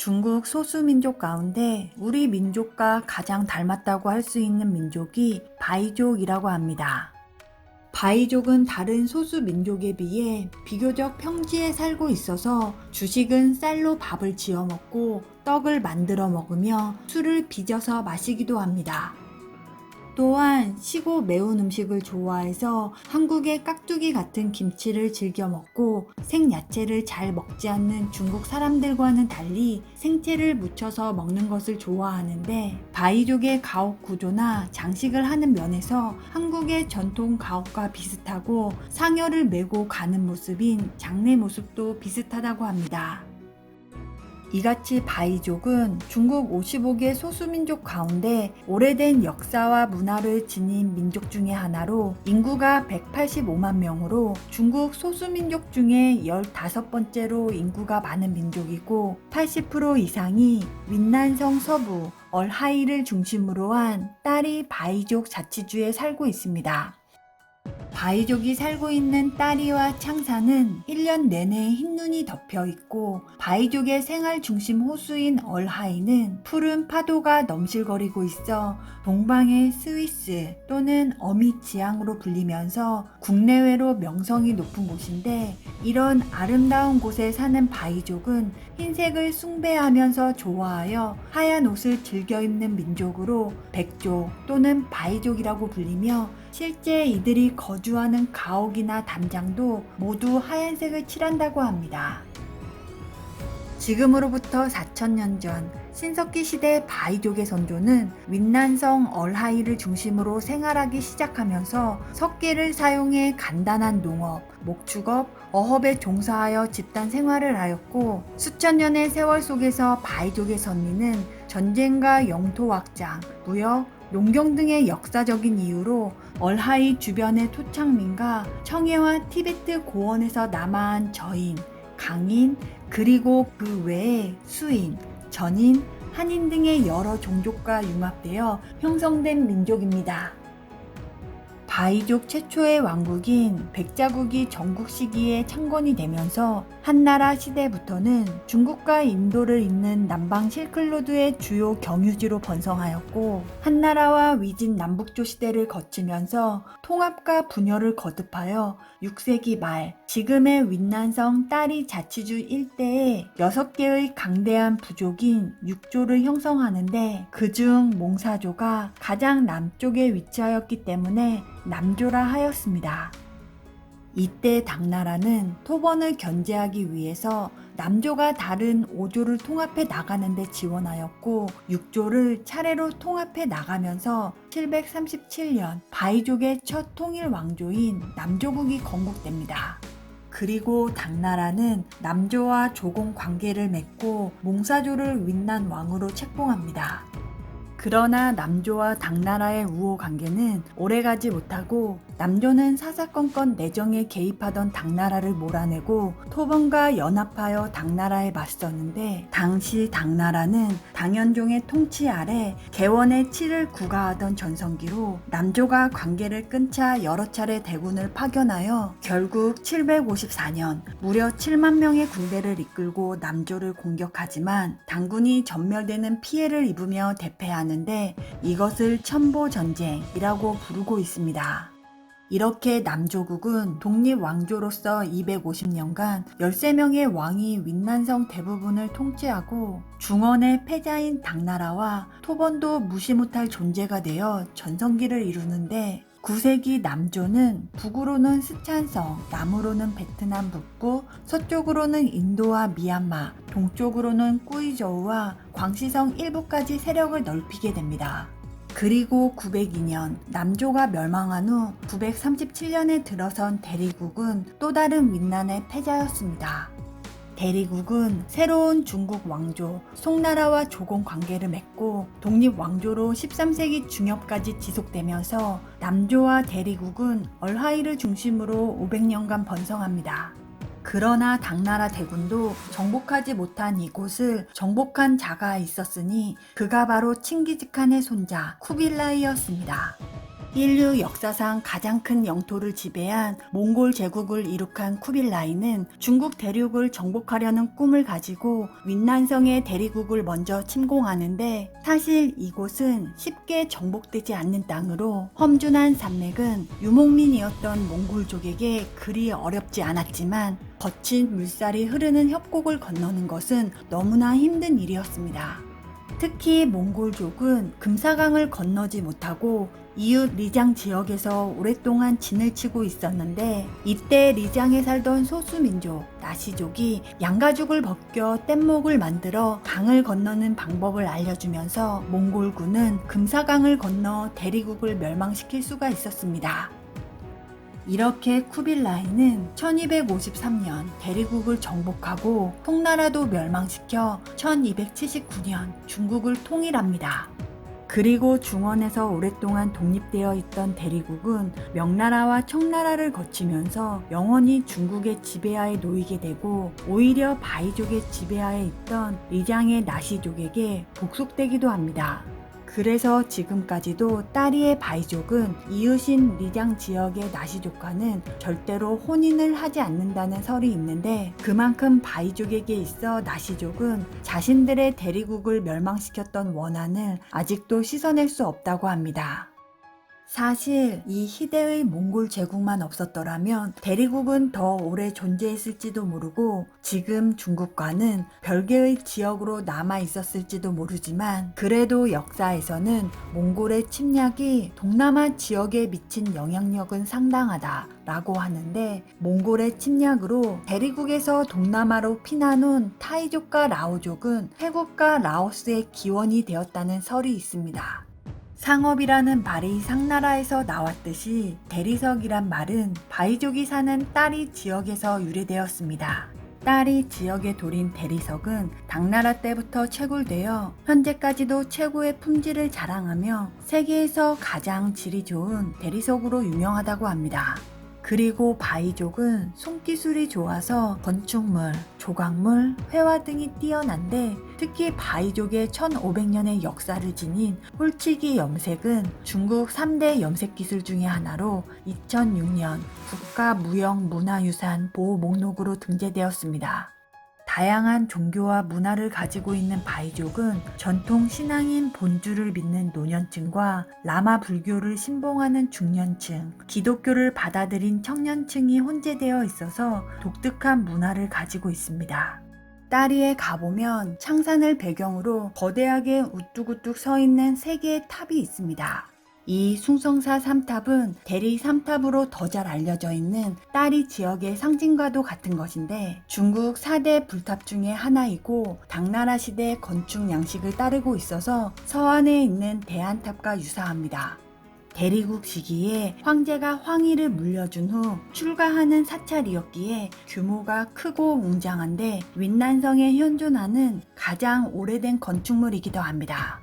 중국 소수민족 가운데 우리 민족과 가장 닮았다고 할 수 있는 민족이 바이족이라고 합니다. 바이족은 다른 소수민족에 비해 비교적 평지에 살고 있어서 주식은 쌀로 밥을 지어 먹고 떡을 만들어 먹으며 술을 빚어서 마시기도 합니다. 또한 시고 매운 음식을 좋아해서 한국의 깍두기 같은 김치를 즐겨 먹고 생야채를 잘 먹지 않는 중국 사람들과는 달리 생채를 무쳐서 먹는 것을 좋아하는데, 바이족의 가옥 구조나 장식을 하는 면에서 한국의 전통 가옥과 비슷하고 상여를 메고 가는 모습인 장례 모습도 비슷하다고 합니다. 이같이 바이족은 중국 55개 소수민족 가운데 오래된 역사와 문화를 지닌 민족 중의 하나로 인구가 185만 명으로 중국 소수민족 중에 15번째로 인구가 많은 민족이고, 80% 이상이 윈난성 서부 얼하이를 중심으로 한 따리 바이족 자치주에 살고 있습니다. 바이족이 살고 있는 따리와 창산은 1년 내내 흰눈이 덮여 있고, 바이족의 생활 중심 호수인 얼하이는 푸른 파도가 넘실거리고 있어 동방의 스위스 또는 어미지앙으로 불리면서 국내외로 명성이 높은 곳인데, 이런 아름다운 곳에 사는 바이족은 흰색을 숭배하면서 좋아하여 하얀 옷을 즐겨 입는 민족으로 백족 또는 바이족이라고 불리며, 실제 이들이 거주하는 가옥이나 담장도 모두 하얀색을 칠한다고 합니다. 지금으로부터 4,000년 전 신석기 시대 바이족의 선조는 윈난성 얼하이를 중심으로 생활하기 시작하면서 석계를 사용해 간단한 농업, 목축업, 어업에 종사하여 집단 생활을 하였고, 수천 년의 세월 속에서 바이족의 선미는 전쟁과 영토 확장, 무역, 농경 등의 역사적인 이유로 얼하이 주변의 토착민과 청해와 티베트 고원에서 남하한 저인, 강인, 그리고 그 외에 수인, 전인, 한인 등의 여러 종족과 융합되어 형성된 민족입니다. 바이족 최초의 왕국인 백자국이 전국 시기에 창건이 되면서 한나라 시대부터는 중국과 인도를 잇는 남방 실클로드의 주요 경유지로 번성하였고, 한나라와 위진 남북조 시대를 거치면서 통합과 분열을 거듭하여 6세기 말 지금의 윈난성 따리 자치주 일대에 6개의 강대한 부족인 육조를 형성하는데, 그중 몽사조가 가장 남쪽에 위치하였기 때문에 남조라 하였습니다. 이때 당나라는 토번을 견제하기 위해서 남조가 다른 5조를 통합해 나가는 데 지원하였고, 6조를 차례로 통합해 나가면서 737년 바이족의 첫 통일 왕조인 남조국이 건국됩니다. 그리고 당나라는 남조와 조공 관계를 맺고 몽사조를 윈난 왕으로 책봉합니다. 그러나 남조와 당나라의 우호 관계는 오래가지 못하고, 남조는 사사건건 내정에 개입하던 당나라를 몰아내고 토번과 연합하여 당나라에 맞섰는데, 당시 당나라는 당연종의 통치 아래 개원의 칠을 구가하던 전성기로 남조가 관계를 끊자 여러 차례 대군을 파견하여 결국 754년 무려 7만 명의 군대를 이끌고 남조를 공격하지만 당군이 전멸되는 피해를 입으며 대패하는데, 이것을 첨보전쟁이라고 부르고 있습니다. 이렇게 남조국은 독립왕조로서 250년간 13명의 왕이 윈난성 대부분을 통치하고, 중원의 패자인 당나라와 토번도 무시 못할 존재가 되어 전성기를 이루는데, 9세기 남조는 북으로는 스촨성, 남으로는 베트남 북부, 서쪽으로는 인도와 미얀마, 동쪽으로는 꾸이저우와 광시성 일부까지 세력을 넓히게 됩니다. 그리고 902년 남조가 멸망한 후 937년에 들어선 대리국은 또 다른 윈난의 패자였습니다. 대리국은 새로운 중국 왕조 송나라와 조공 관계를 맺고 독립왕조로 13세기 중엽까지 지속되면서 남조와 대리국은 얼하이를 중심으로 500년간 번성합니다. 그러나 당나라 대군도 정복하지 못한 이곳을 정복한 자가 있었으니 그가 바로 칭기즈칸의 손자 쿠빌라이였습니다. 인류 역사상 가장 큰 영토를 지배한 몽골 제국을 이룩한 쿠빌라이는 중국 대륙을 정복하려는 꿈을 가지고 윈난성의 대리국을 먼저 침공하는데, 사실 이곳은 쉽게 정복되지 않는 땅으로 험준한 산맥은 유목민이었던 몽골족에게 그리 어렵지 않았지만, 거친 물살이 흐르는 협곡을 건너는 것은 너무나 힘든 일이었습니다. 특히 몽골족은 금사강을 건너지 못하고 이웃 리장 지역에서 오랫동안 진을 치고 있었는데, 이때 리장에 살던 소수민족 나시족이 양가죽을 벗겨 뗏목을 만들어 강을 건너는 방법을 알려주면서 몽골군은 금사강을 건너 대리국을 멸망시킬 수가 있었습니다. 이렇게 쿠빌라이는 1253년 대리국을 정복하고 통나라도 멸망시켜 1279년 중국을 통일합니다. 그리고 중원에서 오랫동안 독립되어 있던 대리국은 명나라와 청나라를 거치면서 영원히 중국의 지배하에 놓이게 되고, 오히려 바이족의 지배하에 있던 리장의 나시족에게 복속되기도 합니다. 그래서 지금까지도 따리의 바이족은 이웃인 리장 지역의 나시족과는 절대로 혼인을 하지 않는다는 설이 있는데, 그만큼 바이족에게 있어 나시족은 자신들의 대리국을 멸망시켰던 원한을 아직도 씻어낼 수 없다고 합니다. 사실 이 희대의 몽골 제국만 없었더라면 대리국은 더 오래 존재했을지도 모르고 지금 중국과는 별개의 지역으로 남아 있었을지도 모르지만, 그래도 역사에서는 몽골의 침략이 동남아 지역에 미친 영향력은 상당하다 라고 하는데, 몽골의 침략으로 대리국에서 동남아로 피난 온 타이족과 라오족은 태국과 라오스의 기원이 되었다는 설이 있습니다. 상업이라는 말이 상나라에서 나왔듯이 대리석이란 말은 바이족이 사는 따리 지역에서 유래되었습니다. 따리 지역의 돌인 대리석은 당나라 때부터 채굴되어 현재까지도 최고의 품질을 자랑하며 세계에서 가장 질이 좋은 대리석으로 유명하다고 합니다. 그리고 바이족은 손기술이 좋아서 건축물, 조각물, 회화 등이 뛰어난데, 특히 바이족의 1500년의 역사를 지닌 홀치기 염색은 중국 3대 염색 기술 중의 하나로 2006년 국가무형문화유산 보호 목록으로 등재되었습니다. 다양한 종교와 문화를 가지고 있는 바이족은 전통 신앙인 본주를 믿는 노년층과 라마 불교를 신봉하는 중년층, 기독교를 받아들인 청년층이 혼재되어 있어서 독특한 문화를 가지고 있습니다. 따리에 가보면 창산을 배경으로 거대하게 우뚝우뚝 서 있는 3개의 탑이 있습니다. 이 숭성사 3탑은 대리 3탑으로 더 잘 알려져 있는 따리 지역의 상징과도 같은 것인데, 중국 4대 불탑 중의 하나이고 당나라 시대 건축 양식을 따르고 있어서 서안에 있는 대안탑과 유사합니다. 대리국 시기에 황제가 황위를 물려준 후 출가하는 사찰이었기에 규모가 크고 웅장한데 윈난성에 현존하는 가장 오래된 건축물이기도 합니다.